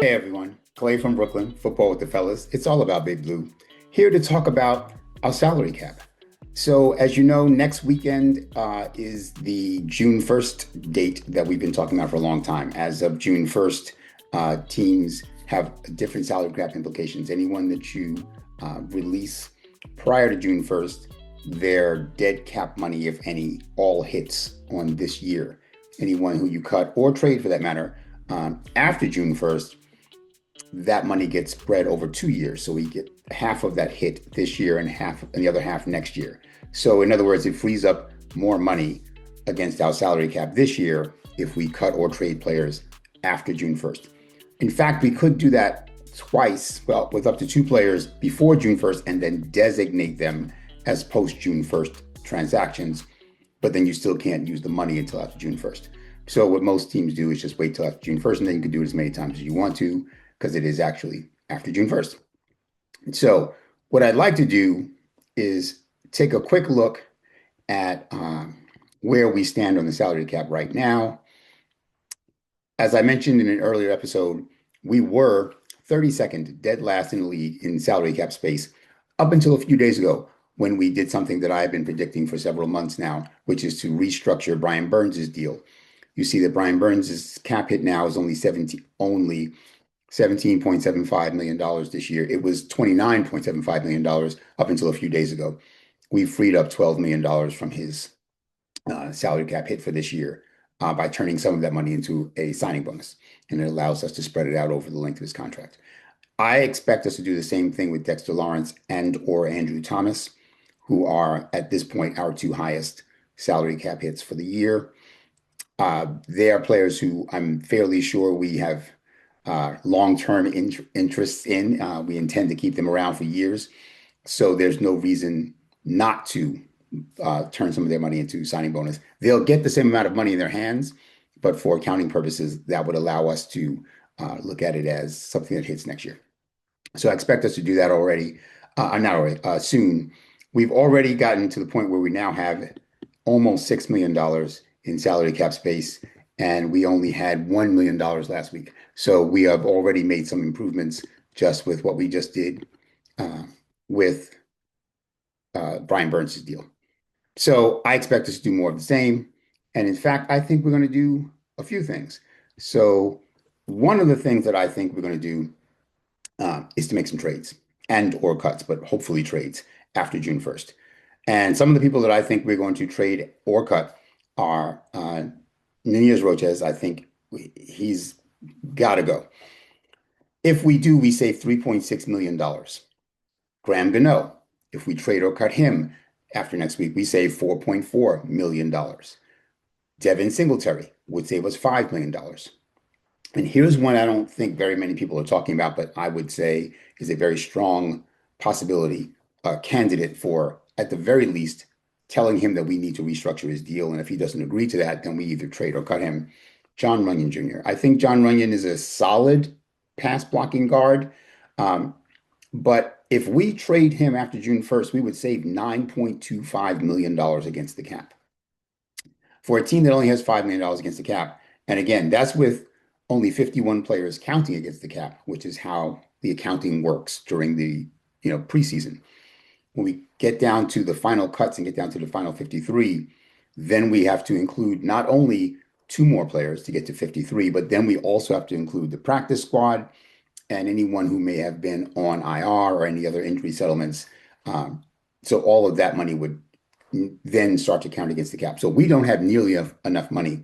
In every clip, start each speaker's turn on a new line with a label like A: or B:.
A: Hey everyone, Clay from Brooklyn, Football with the Fellas. It's all about Big Blue. Here to talk about our salary cap. So, as you know, next weekend is the June 1st date that we've been talking about for a long time. As of June 1st, teams have different salary cap implications. Anyone that you release prior to June 1st, their dead cap money, if any, all hits on this year. Anyone who you cut or trade for that matter after June 1st, that money gets spread over 2 years. So we get half of that hit this year and the other half next year. So in other words, it frees up more money against our salary cap this year if we cut or trade players after June 1st. In fact, we could do that twice, well, with up to two players before June 1st and then designate them as post June 1st transactions, but then you still can't use the money until after June 1st. So what most teams do is just wait till after June 1st, and then you can do it as many times as you want to because it is actually after June 1st. So what I'd like to do is take a quick look at where we stand on the salary cap right now. As I mentioned in an earlier episode, we were 32nd, dead last in the league in salary cap space up until a few days ago when we did something that I've been predicting for several months now, which is to restructure Brian Burns' deal. You see that Brian Burns' cap hit now is only $17.75 million this year. It was $29.75 million up until a few days ago. We freed up $12 million from his salary cap hit for this year by turning some of that money into a signing bonus. And it allows us to spread it out over the length of his contract. I expect us to do the same thing with Dexter Lawrence and or Andrew Thomas, who are at this point our two highest salary cap hits for the year. They are players who I'm fairly sure we have long-term interests in. We intend to keep them around for years. So there's no reason not to turn some of their money into signing bonus. They'll get the same amount of money in their hands, but for accounting purposes, that would allow us to look at it as something that hits next year. So I expect us to do that already, not already, soon. We've already gotten to the point where we now have almost $6 million in salary cap space, and we only had $1 million last week. So we have already made some improvements just with what we just did with Brian Burns' deal. So I expect us to do more of the same. And in fact, I think we're going to do a few things. So one of the things that I think we're going to do is to make some trades and or cuts, but hopefully trades after June 1st. And some of the people that I think we're going to trade or cut are Nunez Roches. I think he's got to go. If we do, we save $3.6 million. Graham Gano, if we trade or cut him after next week, we save $4.4 million. Devin Singletary would save us $5 million. And here's one I don't think very many people are talking about, but I would say is a very strong possibility, candidate for, at the very least, telling him that we need to restructure his deal. And if he doesn't agree to that, then we either trade or cut him. John Runyon Jr. I think John Runyon is a solid pass blocking guard. But if we trade him after June 1st, we would save $9.25 million against the cap. For a team that only has $5 million against the cap, and again, that's with only 51 players counting against the cap, which is how the accounting works during the preseason. When we get down to the final cuts and get down to the final 53, then we have to include not only two more players to get to 53, but then we also have to include the practice squad and anyone who may have been on IR or any other injury settlements. So all of that money would then start to count against the cap. So we don't have nearly enough money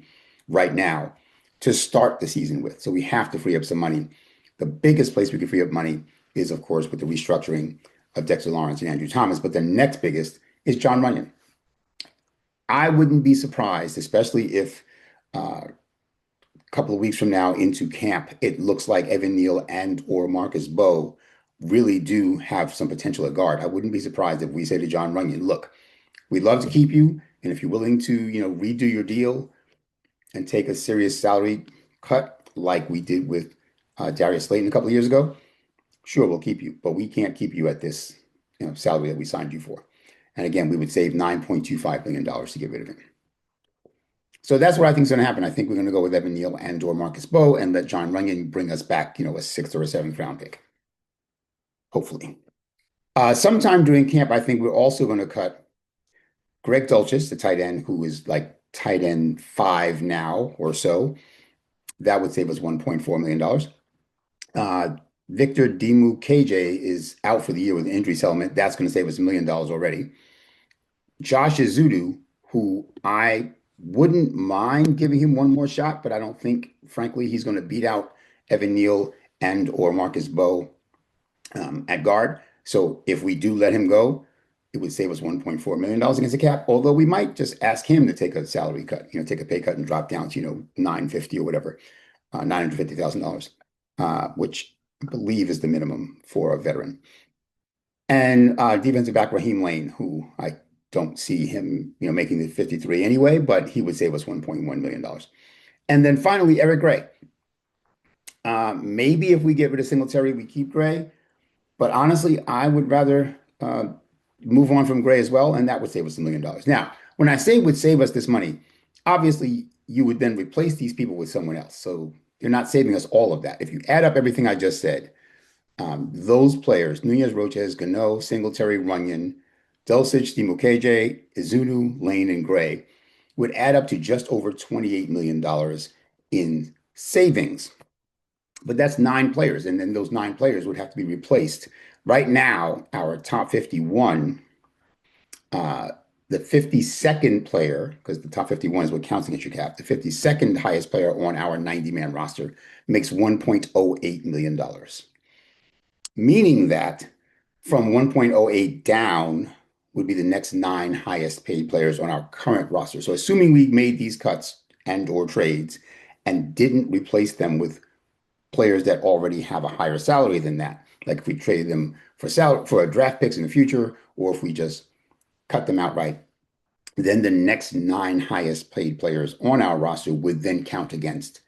A: right now to start the season with. So we have to free up some money. The biggest place we can free up money is, of course, with the restructuring of Dexter Lawrence and Andrew Thomas. But the next biggest is John Runyon. I wouldn't be surprised, especially if a couple of weeks from now into camp, it looks like Evan Neal and or Marcus Bowe really do have some potential at guard. I wouldn't be surprised if we say to John Runyon, look, we'd love to keep you. And if you're willing to, redo your deal and take a serious salary cut like we did with Darius Slayton a couple of years ago, sure, we'll keep you. But we can't keep you at this salary that we signed you for. And again, we would save $9.25 million to get rid of him. So that's what I think is going to happen. I think we're going to go with Evan Neal and or Marcus Bowe and let John Runyon bring us back, a sixth or a seventh round pick, hopefully. Sometime during camp, I think we're also going to cut Greg Dulcich, the tight end, who is like tight end 5 now or so. That would save us $1.4 million. Victor Dimu KJ is out for the year with an injury settlement. That's going to save us $1 million already. Josh Ezeudu, who I wouldn't mind giving him one more shot, but I don't think, frankly, he's going to beat out Evan Neal and or Marcus Bowe at guard. So if we do let him go, it would save us $1.4 million against the cap, although we might just ask him to take a salary cut, take a pay cut and drop down to, $950 or whatever, $950,000, which I believe is the minimum for a veteran. And defensive back Raheem Lane, who I don't see him, making the 53 anyway, but he would save us $1.1 million. And then finally, Eric Gray. Maybe if we get rid of Singletary, we keep Gray. But honestly, I would rather move on from Gray as well, and that would save us $1 million. Now, when I say would save us this money, obviously you would then replace these people with someone else. So you're not saving us all of that. If you add up everything I just said, those players, Nunez, Roches, Gano, Singletary, Runyon, Dulcich, Dimu KJ, Ezeudu, Lane, and Gray, would add up to just over $28 million in savings. But that's 9 players, and then those 9 players would have to be replaced. Right now, our top 51, the 52nd player, because the top 51 is what counts against your cap, the 52nd highest player on our 90-man roster makes $1.08 million. Meaning that from 1.08 down would be the next 9 highest paid players on our current roster. So assuming we made these cuts and or trades and didn't replace them with players that already have a higher salary than that, like if we traded them for draft picks in the future, or if we just cut them outright, then the next 9 highest paid players on our roster would then count against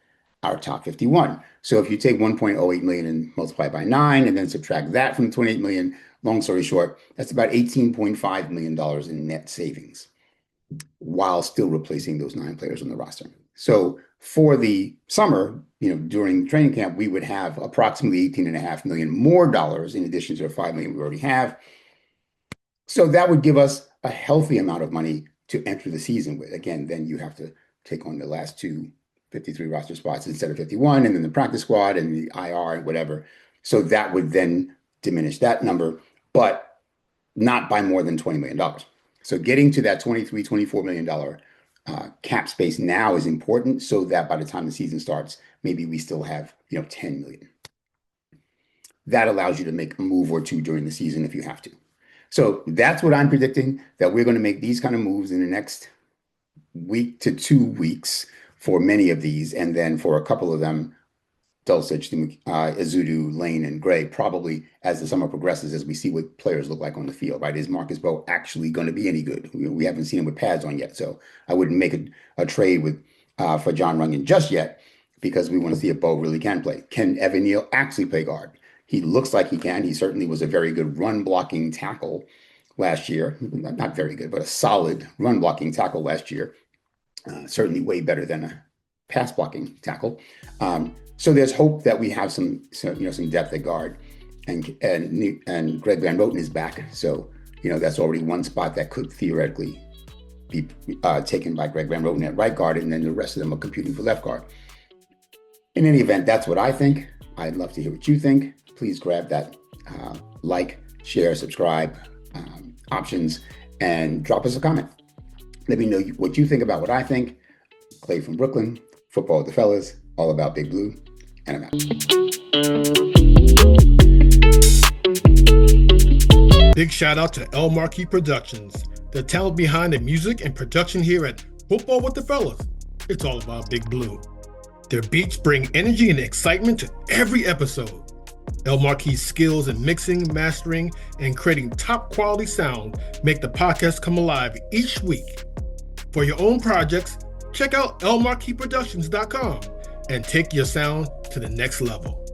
A: our top 51. So if you take 1.08 million and multiply by 9 and then subtract that from 28 million, long story short, that's about $18.5 million in net savings while still replacing those 9 players on the roster. So for the summer, during training camp, we would have approximately $18.5 million more dollars in addition to the $5 million we already have. So that would give us a healthy amount of money to enter the season with. Again, then you have to take on the last 2 53 roster spots instead of 51, and then the practice squad and the IR and whatever. So that would then diminish that number, but not by more than $20 million. So getting to that $23-24 million cap space now is important, so that by the time the season starts, maybe we still have 10 million. That allows you to make a move or two during the season if you have to. So that's what I'm predicting, that we're going to make these kind of moves in the next week to 2 weeks for many of these, and then for a couple of them, Dulcich, Ezeudu, Lane, and Gray, probably as the summer progresses, as we see what players look like on the field, right? Is Marcus Bowe actually going to be any good? We haven't seen him with pads on yet, so I wouldn't make a trade with for John Runyon just yet, because we want to see if Bowe really can play. Can Evan Neal actually play guard? He looks like he can. He certainly was a very good run blocking tackle last year. Not very good, but a solid run blocking tackle last year. Certainly way better than a pass blocking tackle. So there's hope that we have some depth at guard, and Greg Van Roten is back. So that's already one spot that could theoretically be taken by Greg Van Roten at right guard, and then the rest of them are competing for left guard. In any event, that's what I think. I'd love to hear what you think. Please grab that like, share, subscribe options, and drop us a comment. Let me know what you think about what I think. Clay from Bklyn, Football with the Fellas, all about Big Blue, and I'm out.
B: Big shout out to El Marquis Productions, the talent behind the music and production here at Football with the Fellas. It's all about Big Blue. Their beats bring energy and excitement to every episode. El Marquis' skills in mixing, mastering, and creating top quality sound make the podcast come alive each week. For your own projects, check out lmarquisproductions.com and take your sound to the next level.